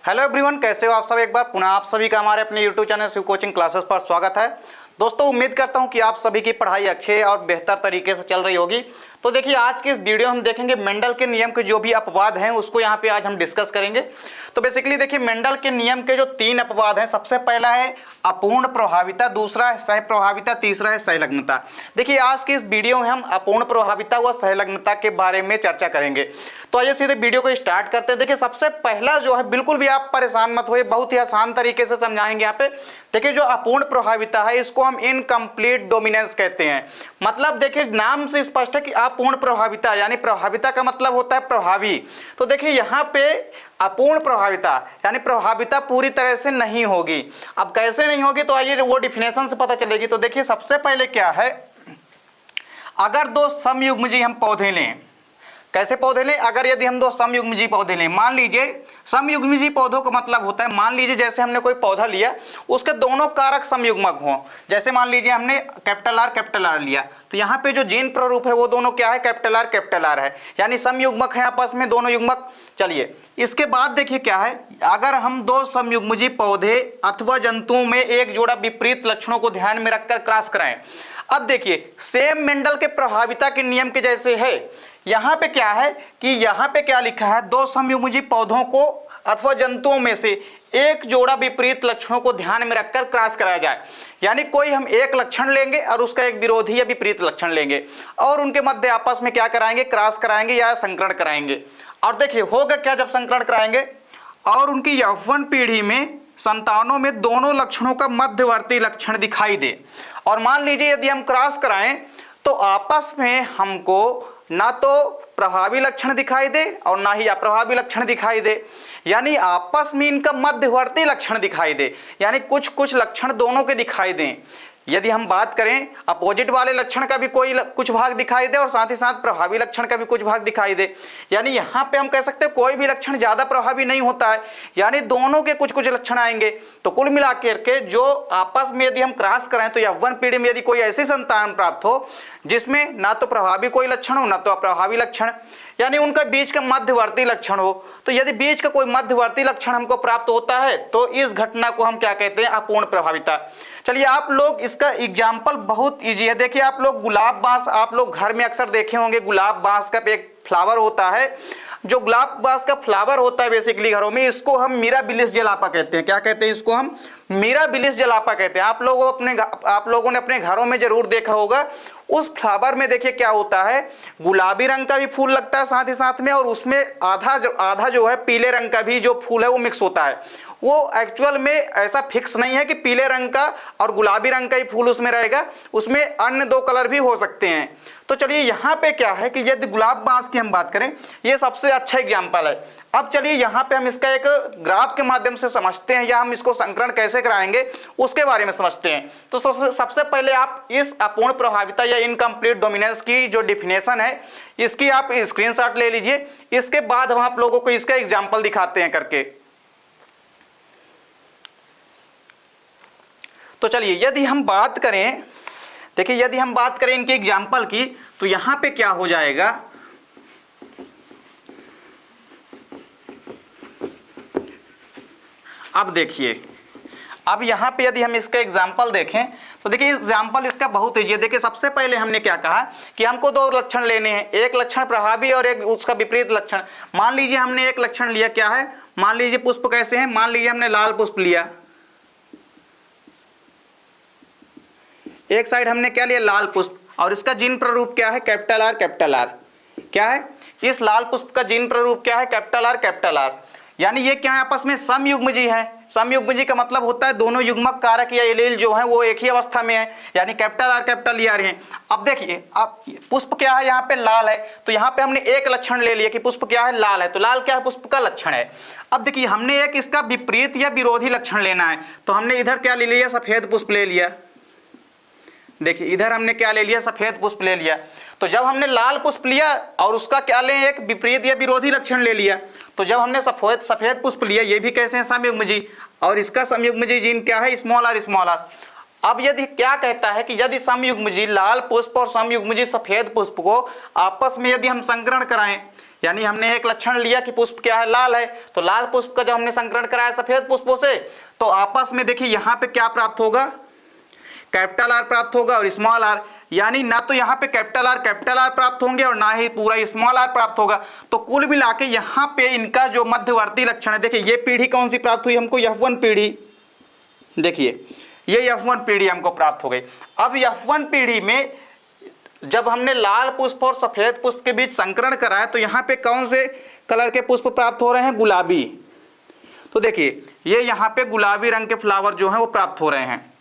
Hello everyone, कैसे हो आप सब। एक बार पुनः आप सभी का हमारे अपने YouTube channel Shiv coaching classes पर स्वागत है। दोस्तों, उम्मीद करता हूं कि आप सभी की पढ़ाई अच्छे और बेहतर तरीके से चल रही होगी। तो देखिए, आज के इस वीडियो हम देखेंगे मेंडल के नियम के जो भी अपवाद हैं उसको यहाँ पे आज हम डिस्कस करेंगे। तो बेसिकली देखिए, मेंडल के नियम के जो 3 अपवाद हैं, सबसे पहला है अपूर्ण प्रभाविता, दूसरा है सह प्रभाविता, तीसरा है सहलग्नता। देखिए, आज की इस वीडियो में हम अपूर्ण प्रभाविता व सहलग्नता के बारे में चर्चा करेंगे। तो आइए सीधे वीडियो को स्टार्ट करते हैं। देखिए, सबसे पहला जो है, बिल्कुल भी आप परेशान मत होइए, बहुत ही आसान तरीके से समझाएंगे यहाँ पे। देखिए, जो अपूर्ण प्रभाविता है इसको हम इनकम्प्लीट डोमिनेंस कहते हैं। मतलब देखिए, नाम से स्पष्ट है कि अपूर्ण प्रभाविता, यानी प्रभाविता का मतलब होता है प्रभावी। तो देखिए, यहाँ पे अपूर्ण प्रभाविता यानी प्रभाविता पूरी तरह से नहीं होगी। अब कैसे नहीं होगी, तो आइए वो डिफिनेशन से पता चलेगी। तो देखिए, सबसे पहले क्या है, अगर 2 समयुग्मजीय हम पौधे लें, कैसे पौधे लें, अगर यदि हम 2 समयुग्मजीय पौधे लें, मान लीजिए समयुग्मजीय पौधों का मतलब होता है, मान लीजिए जैसे हमने कोई पौधा लिया, उसके दोनों कारक समयुग्मक हों। जैसे मान लीजिए हमने कैपिटल आर लिया, तो यहाँ पे जो जीन प्रारूप है वो दोनों क्या है, कैपिटल आर है, यानी समयुग्मक है आपस में दोनों युग्मक। चलिए, इसके बाद देखिए क्या है, अगर हम 2 समयुग्मजीय पौधे अथवा जंतुओं में एक जोड़ा विपरीत लक्षणों को ध्यान में रखकर क्रॉस कराएं। अब देखिए, सेम मेंडल के प्रभाविता के नियम के जैसे है। यहाँ पे क्या है कि यहाँ पे क्या लिखा है, 2 समयुग्मजीय पौधों को अथवा जंतुओं में से एक जोड़ा विपरीत लक्षणों को ध्यान में रखकर क्रॉस कराया जाए। यानी कोई हम एक लक्षण लेंगे और उसका एक विरोधी या विपरीत लक्षण लेंगे और उनके मध्य आपस में क्या कराएंगे, क्रॉस कराएंगे या संकरण कराएंगे। और देखिए, होगा क्या जब संकरण कराएंगे और उनकी यौवन पीढ़ी में संतानों में दोनों लक्षणों का मध्यवर्ती लक्षण दिखाई दे। और मान लीजिए यदि हम क्रॉस कराएं तो आपस में हमको ना तो प्रभावी लक्षण दिखाई दे और ना ही अप्रभावी लक्षण दिखाई दे, यानी आपस में इनका मध्यवर्ती लक्षण दिखाई दे, यानी कुछ कुछ लक्षण दोनों के दिखाई दें। यदि हम बात करें अपोजिट वाले लक्षण का भी कोई कुछ भाग दिखाई दे और साथ ही साथ प्रभावी लक्षण का भी कुछ भाग दिखाई दे, यानी यहाँ पे हम कह सकते हैं कोई भी लक्षण ज्यादा प्रभावी नहीं होता है, यानी दोनों के कुछ कुछ लक्षण आएंगे। तो कुल मिलाकर के जो आपस में यदि हम क्रॉस कराएं तो यौवन पीढ़ी में यदि कोई ऐसी संतान प्राप्त हो जिसमें ना तो प्रभावी कोई लक्षण हो ना तो अप्रभावी लक्षण, यानी उनका बीच का मध्यवर्ती लक्षण हो, तो यदि बीच का कोई मध्यवर्ती लक्षण हमको प्राप्त होता है तो इस घटना को हम क्या कहते हैं, अपूर्ण प्रभाविता। चलिए, आप लोग इसका एग्जाम्पल बहुत इजी है। देखिए, आप लोग गुलाब बांस आप लोग घर में अक्सर देखे होंगे, गुलाब बांस का एक फ्लावर होता है। जो गुलाब बांस का फ्लावर होता है बेसिकली घरों में, इसको हम मिराबिलिस जलापा कहते हैं। क्या कहते हैं इसको, हम मिराबिलिस जलापा कहते हैं। आप लोगों ने अपने घरों में जरूर देखा होगा। उस फ्लावर में देखिए क्या होता है, गुलाबी रंग का भी फूल लगता है साथ ही साथ में, और उसमें आधा जो है पीले रंग का भी जो फूल है वो मिक्स होता है। वो एक्चुअल में ऐसा फिक्स नहीं है कि पीले रंग का और गुलाबी रंग का ही फूल उसमें रहेगा, उसमें अन्य 2 कलर भी हो सकते हैं। तो चलिए, यहाँ पे क्या है कि यदि गुलाब बांस की हम बात करें, ये सबसे अच्छा एग्जाम्पल है। अब चलिए, यहाँ पे हम इसका एक ग्राफ के माध्यम से समझते हैं, या हम इसको संकरण कैसे कराएंगे उसके बारे में समझते हैं। तो सबसे पहले आप इस अपूर्ण प्रभाविता या इनकम्प्लीट डोमिनेंस की जो डिफिनेशन है इसकी आप स्क्रीनशॉट ले लीजिए। इसके बाद हम आप लोगों को इसका एग्जाम्पल दिखाते हैं करके। तो चलिए, यदि हम बात करें, देखिए यदि हम बात करें इनके एग्जाम्पल की, तो यहां पे क्या हो जाएगा, अब देखिए, अब यहां पे यदि हम इसका एग्जाम्पल देखें तो देखिए एग्जाम्पल इसका बहुत ईजी है। देखिए, सबसे पहले हमने क्या कहा कि हमको 2 लक्षण लेने हैं, एक लक्षण प्रभावी और एक उसका विपरीत लक्षण। मान लीजिए हमने एक लक्षण लिया, क्या है, मान लीजिए पुष्प कैसे हैं, मान लीजिए हमने लाल पुष्प लिया, एक साइड हमने क्या लिया, लाल पुष्प, और इसका जीन प्रारूप क्या है, कैपिटल आर। क्या है, इस लाल पुष्प का जीन प्रारूप क्या है, कैपिटल आर। यानी ये क्या है, आपस में समयुग्मजीय है। समयुग्मजीय का मतलब होता है दोनों युग्मक कारक या एलील जो है वो एक ही अवस्था में है, यानी कैपिटल आर है। अब देखिए, अब पुष्प क्या है, यहाँ पे लाल है, तो यहाँ पे हमने एक लक्षण ले लिया कि पुष्प क्या है, लाल है, तो लाल क्या है, पुष्प का लक्षण है। अब देखिए, हमने एक इसका विपरीत या विरोधी लक्षण लेना है, तो हमने इधर क्या ले लिया, सफेद पुष्प ले लिया। देखिए, इधर हमने क्या ले लिया, सफेद पुष्प ले लिया। तो जब हमने लाल पुष्प लिया और उसका क्या लें, एक विपरीत या विरोधी लक्षण ले लिया, तो जब हमने सफेद पुष्प लिया, ये भी कैसे हैं, समयुग्मजीय, और इसका समयुग्मजीय जीन क्या है, स्मॉल आर। अब यदि क्या कहता है कि यदि समयुग्मजीय लाल पुष्प और समयुग्मजीय सफेद पुष्प को आपस में यदि हम संकरण कराएं, यानी हमने एक लक्षण लिया कि पुष्प क्या है, लाल है, तो लाल पुष्प का जब हमने संकरण कराया सफेद पुष्पों से, तो आपस में देखिए यहाँ पे क्या प्राप्त होगा, कैपिटल आर प्राप्त होगा और स्मॉल आर, यानी ना तो यहाँ पे कैपिटल आर प्राप्त होंगे और ना ही पूरा स्मॉल आर प्राप्त होगा। तो कुल मिला के यहाँ पे इनका जो मध्यवर्ती लक्षण है, देखिए ये पीढ़ी कौन सी प्राप्त हुई हमको, F1 पीढ़ी, देखिए ये F1 पीढ़ी हमको प्राप्त हो गई। अब F1 पीढ़ी में जब हमने लाल पुष्प और सफेद पुष्प के बीच संकरण कराया तो यहाँ पे कौन से कलर के पुष्प प्राप्त हो रहे हैं, गुलाबी। तो देखिए ये यहाँ पे गुलाबी रंग के फ्लावर जो हैं वो प्राप्त हो रहे हैं,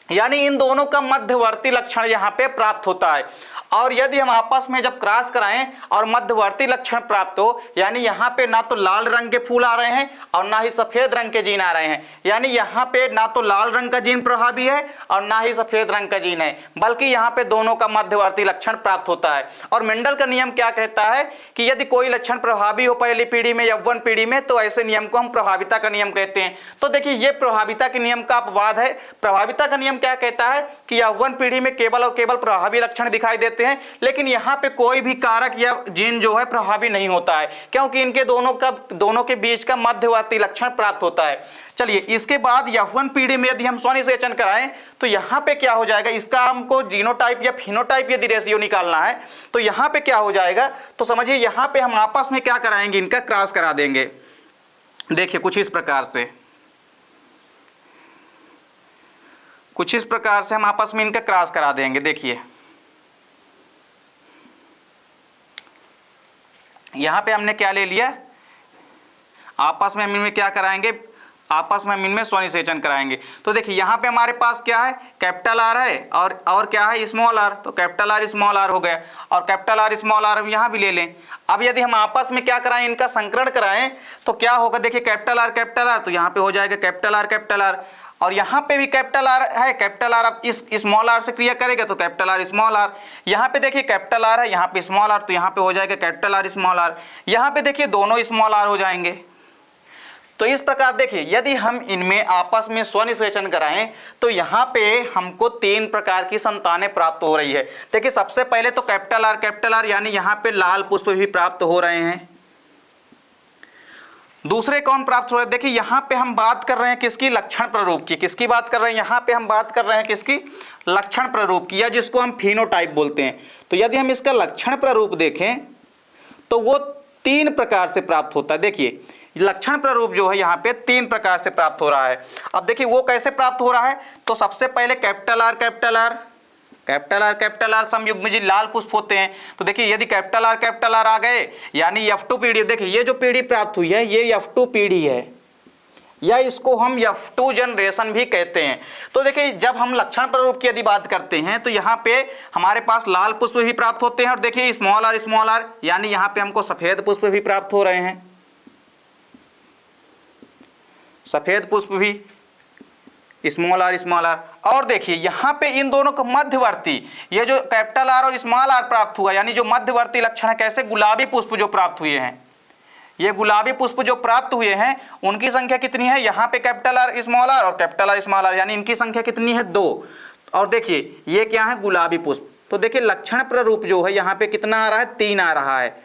यानी इन दोनों का मध्यवर्ती लक्षण यहाँ पे प्राप्त होता है। और यदि हम आपस में जब क्रॉस कराएं और मध्यवर्ती लक्षण प्राप्त हो, यानी यहाँ पे ना तो लाल रंग के फूल आ रहे हैं और ना ही सफेद रंग के जीन आ रहे हैं, यानी यहाँ पे ना तो लाल रंग का जीन प्रभावी है और ना ही सफेद रंग का जीन है, बल्कि यहाँ पे दोनों का मध्यवर्ती लक्षण प्राप्त होता है। और मेंडल का नियम क्या कहता है कि यदि कोई लक्षण प्रभावी हो पहली पीढ़ी में F1 पीढ़ी में, तो ऐसे नियम को हम प्रभाविता का नियम कहते हैं। तो देखिए ये प्रभाविता के नियम का अपवाद है। प्रभाविता का नियम क्या कहता है कि F1 पीढ़ी में केवल और केवल प्रभावी लक्षण दिखाई देते हैं, लेकिन यहाँ पे कोई भी कारक या जीन जो है प्रभावी नहीं होता है, क्योंकि इनके दोनों के बीच का मध्यवर्ती लक्षण प्राप्त होता है। चलिए इसके बाद F1 पीढ़ी में यदि हम स्वनिषेचन कराएं तो यहाँ पे क्या हो जाएगा, इसका हमको जीनोटाइप या फिनोटाइप यदि रेशियो निकालना है तो यहाँ पे क्या हो जाएगा, तो समझिए यहाँ पे हम आपस में क्या कराएंगे, इनका क्रॉस करा देंगे। देखिए कुछ इस प्रकार से हम आपस में इनका क्रॉस करा देंगे। देखिए यहां पे हमने क्या ले लिया, आपस में हम इनमें क्या कराएंगे, आपस में हम इनमें स्वनिषेचन कराएंगे। तो देखिए यहाँ पे हमारे पास क्या है, कैपिटल आर है और क्या है, स्मॉल आर, तो कैपिटल आर स्मॉल आर हो गया और कैपिटल आर स्मॉल आर हम यहाँ भी ले लें। अब यदि हम आपस में क्या कराएं, इनका संकरण कराएं तो क्या होगा, देखिए कैपिटल आर तो यहाँ पे हो जाएगा कैपिटल आर और यहाँ पे भी कैपिटल आर है, कैपिटल आर अब इस स्मॉल आर से क्रिया करेगा तो कैपिटल आर स्मॉल आर, यहाँ पे देखिए कैपिटल आर है, यहाँ पे स्मॉल आर, तो यहाँ पे हो जाएगा कैपिटल आर स्मॉल आर, यहाँ पे देखिए दोनों स्मॉल आर हो जाएंगे। तो इस प्रकार देखिए यदि हम इनमें आपस में स्वनिषेचन कराएं तो यहाँ पे हमको 3 प्रकार की संतानें प्राप्त हो रही है। देखिए सबसे पहले तो कैपिटल आर यानी यहाँ पे लाल पुष्प भी प्राप्त हो रहे हैं। दूसरे कौन प्राप्त हो रहे हैं, देखिए यहाँ पे हम बात कर रहे हैं किसकी, लक्षण प्ररूप की। किसकी बात कर रहे हैं, यहाँ पे हम बात कर रहे हैं किसकी, लक्षण प्ररूप की, या जिसको हम फिनोटाइप बोलते हैं। तो यदि हम इसका लक्षण प्ररूप देखें तो वो 3 प्रकार से प्राप्त होता है। देखिए लक्षण प्ररूप जो है यहाँ पे 3 प्रकार से प्राप्त हो रहा है। अब देखिए वो कैसे प्राप्त हो रहा है, तो सबसे पहले कैपिटल आर समयुग्मजी लाल पुष्प होते हैं। तो देखिए यदि कैपिटल आर आ गए यानी F2 पीढ़ी, देखिए ये जो पीढ़ी प्राप्त हुई है ये F2 पीढ़ी है, या इसको हम F2 जनरेशन भी कहते हैं। तो देखिए जब हम लक्षण प्ररूप की यदि बात करते हैं तो यहाँ पे हमारे पास लाल पुष्प भी प्राप्त होते हैं और देखिए स्मॉल आर यानी यहाँ पे हमको सफेद पुष्प भी प्राप्त हो रहे हैं, सफेद पुष्प भी स्मॉल आर। और देखिए यहाँ पे इन दोनों का मध्यवर्ती, ये जो कैपिटल आर और स्मॉल आर प्राप्त हुआ यानी जो मध्यवर्ती लक्षण है, कैसे, गुलाबी पुष्प जो प्राप्त हुए हैं, ये गुलाबी पुष्प जो प्राप्त हुए हैं उनकी संख्या कितनी है, यहाँ पे कैपिटल आर स्मॉल आर और कैपिटल आर स्मॉल आर, यानी इनकी संख्या कितनी है, 2। और देखिए ये क्या है, गुलाबी पुष्प। तो देखिए लक्षण प्ररूप जो है यहाँ पे कितना आ रहा है, 3 आ रहा है।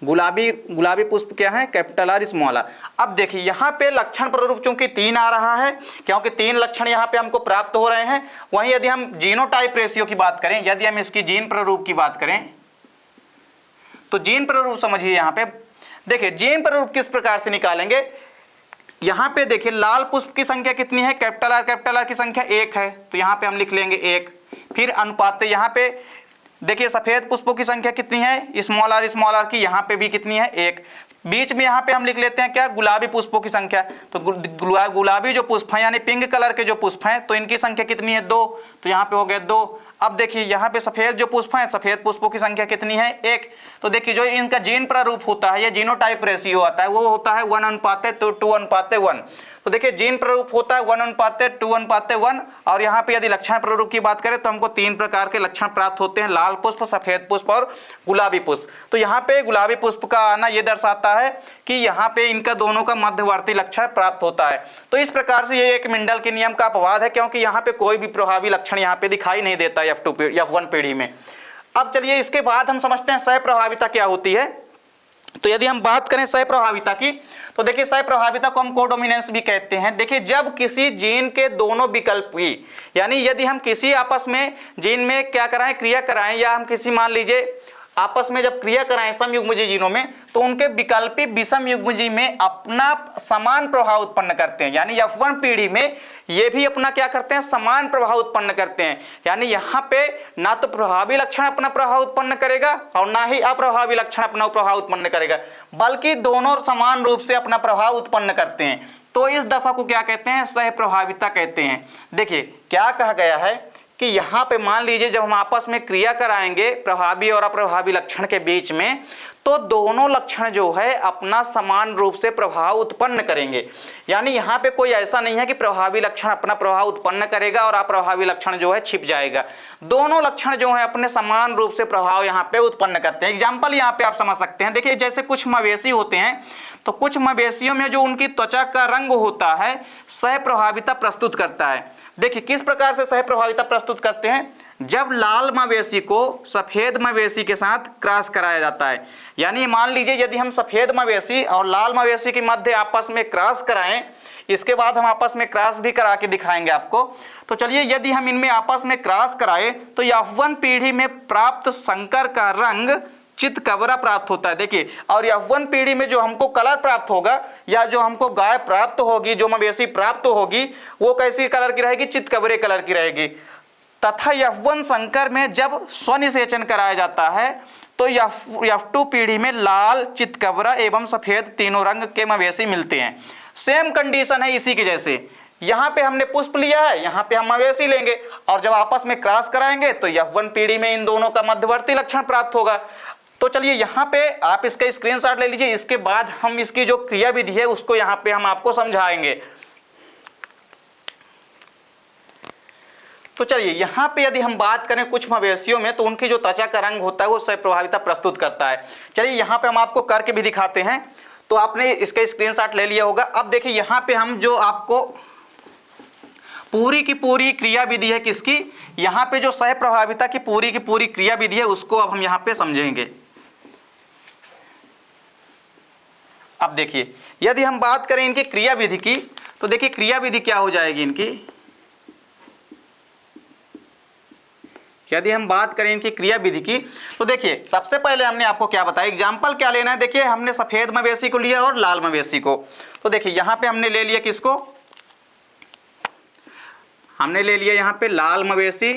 गुलाबी पुष्प क्या है, कैपिटल आर स्मॉल आर। अब देखिए यहाँ पे लक्षण प्ररूप चूंकि 3 आ रहा है, क्योंकि 3 लक्षण यहाँ पे हमको प्राप्त हो रहे हैं। वहीं यदि हम जीनोटाइप रेशियो की बात करें, यदि हम इसकी जीन प्ररूप की बात करें तो जीन प्ररूप समझिए यहाँ पे, देखिए जीन प्ररूप किस प्रकार से निकालेंगे, यहाँ पे देखिए लाल पुष्प की संख्या कितनी है, कैपिटल आर की संख्या 1 है, तो यहाँ पे हम लिख लेंगे 1। फिर अनुपात यहाँ पे देखिए सफेद पुष्पों की संख्या कितनी है, स्मॉल आर की, यहाँ पे भी कितनी है, 1। बीच में यहाँ पे हम लिख लेते हैं क्या, गुलाबी पुष्पों की संख्या। तो गुलाबी जो पुष्प हैं यानी पिंक कलर के जो पुष्प हैं तो इनकी संख्या कितनी है, 2, तो यहाँ पे हो गया 2। अब देखिए यहाँ पे सफेद जो पुष्प हैं, सफेद पुष्पों की संख्या कितनी है, 1। तो देखिए जो इनका जीन प्रारूप होता है या जीनोटाइप रेशियो आता है वो होता है 1:2:1। तो देखिए जीन प्रारूप होता है 1:2:1 और यहाँ पे यदि लक्षण प्रारूप की बात करें तो हमको 3 प्रकार के लक्षण प्राप्त होते हैं, लाल पुष्प, सफेद पुष्प और गुलाबी पुष्प। तो यहाँ पे गुलाबी पुष्प का आना ये दर्शाता है कि यहाँ पे इनका दोनों का मध्यवर्ती लक्षण प्राप्त होता है। तो इस प्रकार से ये एक मेंडल के नियम का अपवाद है, क्योंकि यहाँ पे कोई भी प्रभावी लक्षण यहाँ पे दिखाई नहीं देता F1 पीढ़ी में। अब चलिए इसके बाद हम समझते हैं सह प्रभाविता क्या होती है। तो यदि हम बात करें सह प्रभाविता की, तो देखिए सह प्रभाविता को हम कोडोमिनेंस भी कहते हैं। देखिए जब किसी जीन के दोनों विकल्प की, यानी यदि हम किसी आपस में जीन में क्या कराएं, क्रिया कराएं, या हम किसी मान लीजिए आपस में जब क्रिया कराएं समयुग्मजीव जीनों में, तो उनके विकल्पी विषम युग्मजीव में अपना समान प्रभाव उत्पन्न करते हैं। यानी F1 पीढ़ी में ये भी अपना क्या करते हैं, समान प्रभाव उत्पन्न करते हैं। यानी यहाँ पे ना तो प्रभावी लक्षण अपना प्रभाव उत्पन्न करेगा और ना ही अप्रभावी लक्षण अपना प्रभाव उत्पन्न करेगा, बल्कि दोनों समान रूप से अपना प्रभाव उत्पन्न करते हैं। तो इस दशा को क्या कहते हैं, सह प्रभाविता कहते हैं। देखिए क्या कहा गया है कि यहाँ पे मान लीजिए जब हम आपस में क्रिया कराएंगे प्रभावी और अप्रभावी लक्षण के बीच में, तो दोनों लक्षण जो है अपना समान रूप से प्रभाव उत्पन्न करेंगे। यानी यहाँ पे कोई ऐसा नहीं है कि प्रभावी लक्षण अपना प्रभाव उत्पन्न करेगा और अप्रभावी लक्षण जो है छिप जाएगा। दोनों लक्षण जो है अपने समान रूप से प्रभाव यहाँ पे उत्पन्न करते हैं। एग्जाम्पल यहाँ पे आप समझ सकते हैं। देखिए जैसे कुछ मवेशी होते हैं, तो कुछ मवेशियों में जो उनकी त्वचा का रंग होता है सह प्रभाविता प्रस्तुत करता है। देखिए किस प्रकार से सह प्रभाविता प्रस्तुत करते हैं, जब लाल मवेशी को सफेद मवेशी के साथ क्रॉस कराया जाता है। यानी मान लीजिए यदि हम सफेद मवेशी और लाल मवेशी के मध्य आपस में क्रॉस कराएं, इसके बाद हम आपस में क्रॉस भी करा के दिखाएंगे आपको। तो चलिए यदि हम इनमें आपस में क्रॉस कराएं, तो F1 पीढ़ी में प्राप्त संकर का रंग चितकबरा प्राप्त होता है। देखिए, और F1 पीढ़ी में जो हमको कलर प्राप्त होगा या जो हमको गाय प्राप्त होगी, जो मवेशी प्राप्त होगी, वो कैसी कलर की रहेगी, चितकबरे कलर की रहेगी। तथा F1 संकर में जब स्वनिषेचन कराया जाता है, तो F2 पीढ़ी में लाल, चितकबरा एवं सफेद तीनों रंग के मवेशी मिलते हैं। सेम कंडीशन है इसी की जैसे। यहाँ पे हमने पुष्प लिया है, यहाँ पे हम मवेशी लेंगे और जब आपस में क्रॉस कराएंगे तो F1 पीढ़ी में इन दोनों का मध्यवर्ती लक्षण प्राप्त होगा। तो चलिए यहाँ पे आप इसका स्क्रीनशॉट ले लीजिए। इसके बाद हम इसकी जो क्रिया विधि है उसको यहाँ पे हम आपको समझाएंगे। तो चलिए यहाँ पे यदि हम बात करें कुछ मवेशियों में, तो उनकी जो त्वचा का रंग होता है वो सह प्रभाविता प्रस्तुत करता है। चलिए यहाँ पे हम आपको करके भी दिखाते हैं। तो आपने इसका स्क्रीनशॉट ले लिया होगा। अब देखिए यहाँ पे हम जो आपको पूरी की पूरी क्रिया विधि है किसकी, यहाँ पे जो सह प्रभाविता की पूरी क्रिया विधि है उसको अब हम यहाँ पे समझेंगे। अब देखिए यदि हम बात करें इनकी क्रिया विधि की, तो देखिए क्रिया विधि क्या हो जाएगी इनकी। यदि हम बात करें इनकी क्रिया विधि की, तो देखिए सबसे पहले हमने आपको क्या बताया, एग्जाम्पल क्या लेना है। देखिए हमने सफेद मवेशी को लिया और लाल मवेशी को। तो देखिए यहाँ पे हमने ले लिया किसको, हमने ले लिया यहाँ पे लाल मवेशी,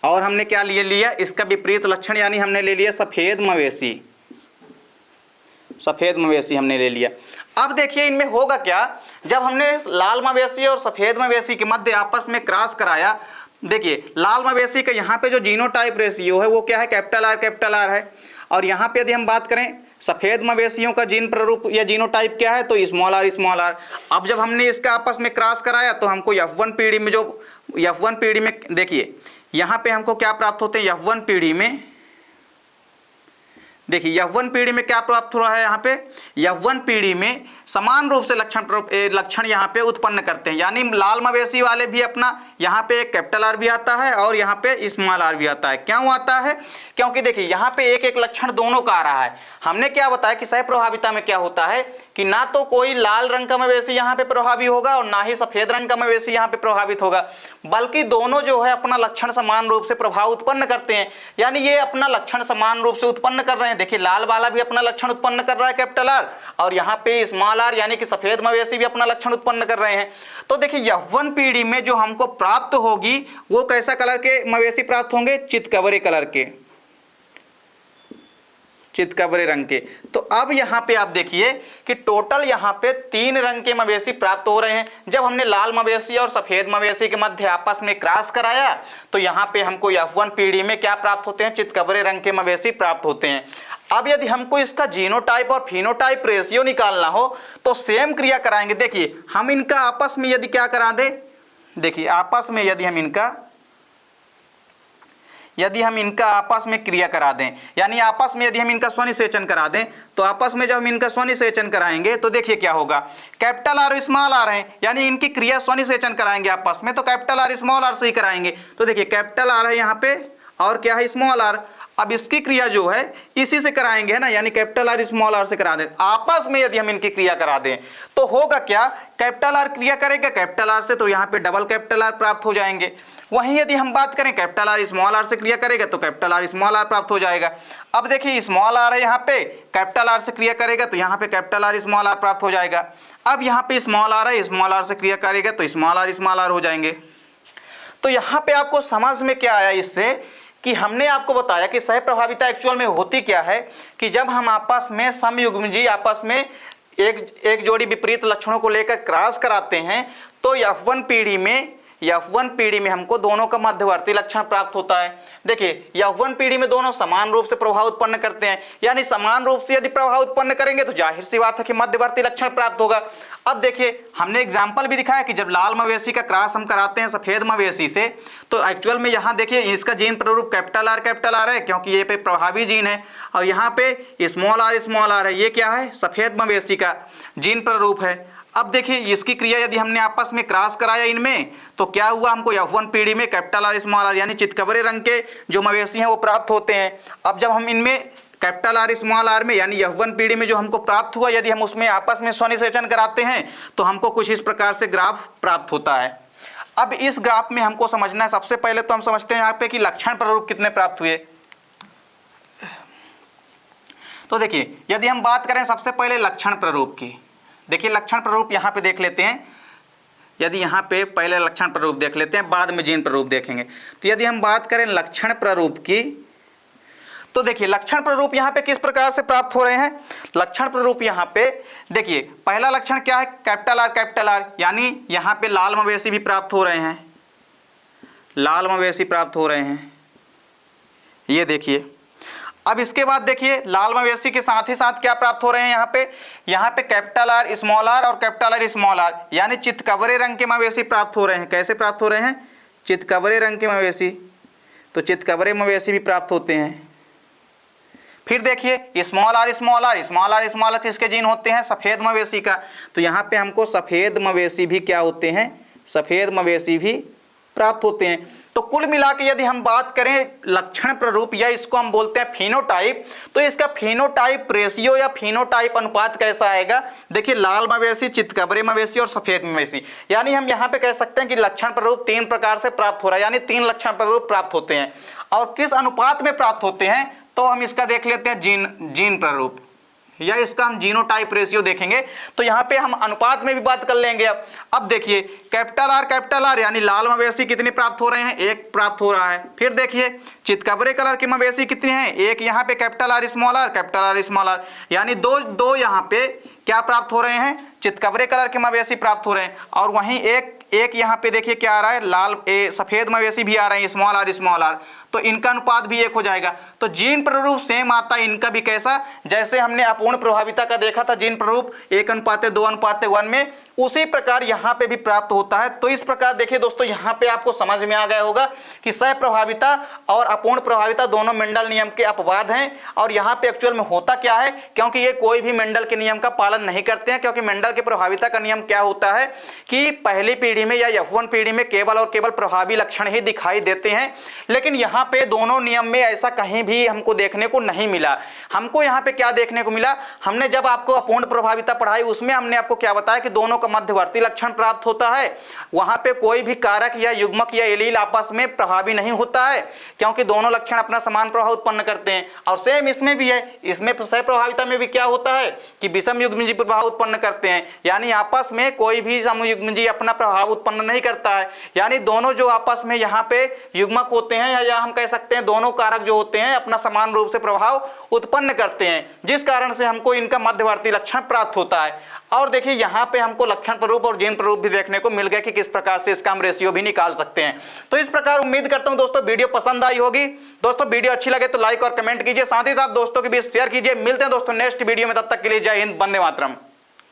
और हमने क्या लिया इसका विपरीत लक्षण, यानी हमने ले लिया सफेद मवेशी। सफेद मवेशी हमने ले लिया। अब देखिए इनमें होगा क्या, जब हमने लाल मवेशी और सफेद मवेशी के मध्य आपस में क्रॉस कराया, देखिए लाल मवेशी का यहाँ पे जो जीनोटाइप रेशियो है वो क्या है, कैपिटल आर है। और यहाँ पे यदि हम बात करें सफेद मवेशियों का जीन प्रारूप या जीनोटाइप क्या है, तो स्मॉल आर। अब जब हमने इसका आपस में क्रॉस कराया तो हमको F1 पीढ़ी में, जो F1 पीढ़ी में देखिए यहाँ पे हमको क्या प्राप्त होते हैं, F1 पीढ़ी में देखिए F1 पीढ़ी में क्या प्राप्त हो रहा है, यहाँ पे F1 पीढ़ी में समान रूप से लक्षण यहाँ पे उत्पन्न करते हैं। यानी लाल मवेशी वाले भी अपना यहाँ पे कैपिटल आर भी आता है और यहाँ पे स्मॉल आर भी आता है। क्यों आता है, क्योंकि देखिए यहाँ पे एक लक्षण दोनों का आ रहा है। हमने क्या बताया कि सह प्रभाविता में क्या होता है कि ना तो कोई लाल रंग का मवेशी यहाँ पे प्रभावी होगा और ना ही सफेद रंग का मवेशी यहाँ पे प्रभावित होगा, बल्कि दोनों जो है अपना लक्षण समान रूप से प्रभाव उत्पन्न करते हैं। यानी ये अपना लक्षण समान रूप से उत्पन्न कर रहे हैं। देखिए लाल वाला भी अपना लक्षण उत्पन्न कर रहा है कैपिटल आर, और यहाँ पे स्मॉल आर यानी कि सफेद मवेशी भी अपना लक्षण उत्पन्न कर रहे हैं। तो देखिए F1 पीढ़ी में जो हमको प्राप्त होगी वो कैसा कलर के मवेशी प्राप्त होंगे, चितकबरे कलर के, चितकबरे रंग के। तो अब यहाँ पे आप देखिए कि टोटल यहाँ पे 3 रंग के मवेशी प्राप्त हो रहे हैं। जब हमने लाल मवेशी और सफेद मवेशी के मध्य आपस में क्रॉस कराया तो यहाँ पे हमको F1 पीढ़ी में क्या प्राप्त होते हैं, चितकबरे रंग के मवेशी प्राप्त होते हैं। अब यदि हमको इसका जीनोटाइप और फिनोटाइप रेशियो निकालना हो तो सेम क्रिया कराएंगे। देखिए हम इनका आपस में यदि क्या करा दें, देखिए आपस में यदि हम इनका आपस में क्रिया करा दें, यानी आपस में यदि हम इनका स्वनिषेचन करा दें, तो आपस में जब हम इनका स्वनिषेचन कराएंगे तो देखिए क्या होगा, कैपिटल आर स्मॉल आर है, यानी इनकी क्रिया स्वनिषेचन कराएंगे आपस में तो कैपिटल आर स्मॉल आर से ही कराएंगे। तो देखिए कैपिटल आर है यहाँ पे और क्या है, स्मॉल आर। अब इसकी क्रिया जो है इसी से कराएंगे, है ना, यानी कैपिटल आर स्मॉल आर से करा दें। आपस में यदि हम इनकी क्रिया करा दें तो होगा क्या, कैपिटल आर क्रिया करेगा कैपिटल आर से, तो यहाँ पे डबल कैपिटल आर प्राप्त हो जाएंगे। वहीं यदि हम बात करें कैपिटल आर स्मॉल आर से क्रिया करेगा तो कैपिटल आर स्मॉल आर प्राप्त हो जाएगा। अब देखिए स्मॉल आर है यहाँ पे, कैपिटल आर से क्रिया करेगा तो यहाँ पे कैपिटल आर स्मॉल आर प्राप्त हो जाएगा। अब यहाँ पे स्मॉल आर है, स्मॉल आर से क्रिया करेगा तो स्मॉल आर हो जाएंगे। तो यहाँ पे आपको समझ में क्या आया इससे, कि हमने आपको बताया कि सह प्रभाविता एक्चुअल में होती क्या है, कि जब हम आपस में समयुग्मजी आपस में एक जोड़ी विपरीत लक्षणों को लेकर क्रॉस कराते हैं तो F1 पीढ़ी में हमको दोनों का मध्यवर्ती लक्षण प्राप्त होता है। देखिए F1 पीढ़ी में दोनों समान रूप से प्रभाव उत्पन्न करते हैं, यानी समान रूप से यदि प्रभाव उत्पन्न करेंगे तो जाहिर सी बात है कि मध्यवर्ती लक्षण प्राप्त होगा। अब देखिए हमने एग्जाम्पल भी दिखाया कि जब लाल मवेशी का क्रॉस हम कराते हैं सफेद मवेशी से, तो एक्चुअल में यहाँ देखिए इसका जीन प्रारूप कैपिटल आर है क्योंकि ये पे प्रभावी जीन है, और यहाँ पे स्मॉल आर है, ये क्या है, सफेद मवेशी का जीन प्रारूप है। अब देखिए इसकी क्रिया यदि हमने आपस में क्रॉस कराया इनमें तो क्या हुआ, हमको F1 पीढ़ी में कैपिटल आर स्मॉल आर यानी चितकबरे रंग के जो मवेशी हैं वो प्राप्त होते हैं। अब जब हम इनमें कैपिटल आर स्मॉल आर में यानी F1 पीढ़ी में जो हमको प्राप्त हुआ, यदि हम उसमें आपस में स्वनिषेचन कराते हैं तो हमको कुछ इस प्रकार से ग्राफ प्राप्त होता है। अब इस ग्राफ में हमको समझना है, सबसे पहले तो हम समझते हैं यहाँ पे कि लक्षण प्रारूप कितने प्राप्त हुए। तो देखिए यदि हम बात करें सबसे पहले लक्षण प्रारूप की, देखिए लक्षण प्रारूप यहाँ पे देख लेते हैं। यदि यहाँ पे पहले लक्षण प्रारूप देख लेते हैं, बाद में जीन प्रारूप देखेंगे। तो यदि हम बात करें लक्षण प्रारूप की, तो देखिए लक्षण प्रारूप यहाँ पे किस प्रकार से प्राप्त हो रहे हैं। लक्षण प्रारूप यहाँ पे देखिए पहला लक्षण क्या है, कैपिटल आर, यानी यहाँ पे लाल मवेशी भी प्राप्त हो रहे हैं, लाल मवेशी प्राप्त हो रहे हैं, ये देखिए। अब इसके बाद देखिए लाल मवेशी के साथ ही साथ क्या प्राप्त हो रहे हैं, यहाँ पे कैपिटल आर स्मॉल आर और कैपिटल आर स्मॉल आर यानी चितकबरे रंग के मवेशी प्राप्त हो रहे हैं। कैसे प्राप्त हो रहे हैं, चितकबरे रंग के मवेशी, तो चितकबरे मवेशी भी प्राप्त होते हैं। फिर देखिए स्मॉल आर किसके जीन होते हैं, सफेद मवेशी का, तो यहाँ पे हमको सफेद मवेशी भी क्या होते हैं, सफेद मवेशी भी प्राप्त होते हैं। तो कुल मिला के यदि हम बात करें लक्षण प्रारूप या इसको हम बोलते हैं फिनोटाइप, तो इसका फिनोटाइप रेशियो या फिनोटाइप अनुपात कैसा आएगा। देखिए लाल मवेशी, चितकबरे मवेशी और सफेद मवेशी, यानी हम यहाँ पे कह सकते हैं कि लक्षण प्रारूप 3 प्रकार से प्राप्त हो रहा है, यानी 3 लक्षण प्रारूप प्राप्त होते हैं। और किस अनुपात में प्राप्त होते हैं तो हम इसका देख लेते हैं जीन प्रारूप, या इसका हम जीनोटाइप रेशियो देखेंगे। तो यहाँ पे हम अनुपात में भी बात कर लेंगे। अब देखिए कैपिटल आर यानी लाल मवेशी कितने प्राप्त हो रहे हैं, 1 प्राप्त हो रहा है। फिर देखिए चितकबरे कलर के मवेशी कितने हैं, 1 यहाँ पे कैपिटल आर स्मॉल आर यानी दो यहाँ पे क्या प्राप्त हो रहे हैं, चितकबरे कलर के मवेशी प्राप्त हो रहे हैं। और वहीं एक यहाँ पे देखिए क्या आ रहा है, सफेद मवेशी भी आ रहे हैं, स्मॉल आर, तो इनका अनुपात भी 1 हो जाएगा। तो जीन प्रारूप सेम आता है इनका भी, कैसा, जैसे हमने अपूर्ण प्रभाविता का देखा था जीन प्रारूप 1:2:1 में, उसी प्रकार यहाँ पे भी प्राप्त होता है। तो इस प्रकार देखिए दोस्तों यहाँ पे आपको समझ में आ गया होगा कि सह प्रभाविता और अपूर्ण प्रभाविता दोनों मेंडल नियम के अपवाद हैं। और यहाँ पे एक्चुअल में होता क्या है, क्योंकि ये कोई भी मेंडल के नियम का पालन नहीं करते हैं, क्योंकि मेंडल के प्रभाविता का नियम क्या होता है कि पहली पीढ़ी में या F1 पीढ़ी में केवल और केवल प्रभावी लक्षण ही दिखाई देते हैं। लेकिन यहाँ पे दोनों नियम में ऐसा कहीं भी हमको देखने को नहीं मिला। हमको यहाँ पे क्या देखने को मिला, हमने जब आपको अपूर्ण प्रभाविता पढ़ाई उसमें हमने आपको क्या बताया कि दोनों का मध्यवर्ती लक्षण प्राप्त होता है। वहां पे कोई भी कारक या युग्मक या एलील आपस में प्रभावी नहीं होता है, क्योंकि दोनों लक्षण अपना समान प्रभाव उत्पन्न करते हैं। और सेम इसमें भी है, इसमें सह प्रभाविता में भी क्या होता है कि विषम युग्मजी प्रभाव उत्पन्न करते हैं, यानी आपस में कोई भी समयुग्मजी अपना प्रभाव उत्पन्न नहीं करता है। यानी दोनों जो आपस में यहाँ पे युग्मक होते हैं, या हम कह सकते हैं दोनों कारक जो होते हैं अपना समान रूप से प्रभाव उत्पन्न करते हैं, जिस कारण से हमको इनका मध्यवर्ती लक्षण प्राप्त होता है। और देखिए यहाँ पे हमको लक्षण प्रारूप और जीन प्रारूप भी देखने को मिल गया कि किस प्रकार से इसका हम रेशियो भी निकाल सकते हैं। तो इस प्रकार उम्मीद करता हूं दोस्तों वीडियो पसंद आई होगी। दोस्तों वीडियो अच्छी लगे तो लाइक और कमेंट कीजिए, साथ ही साथ दोस्तों के बीच शेयर कीजिए। मिलते हैं दोस्तों नेक्स्ट वीडियो में, तब तक के लिए जय हिंद, वंदे मातरम।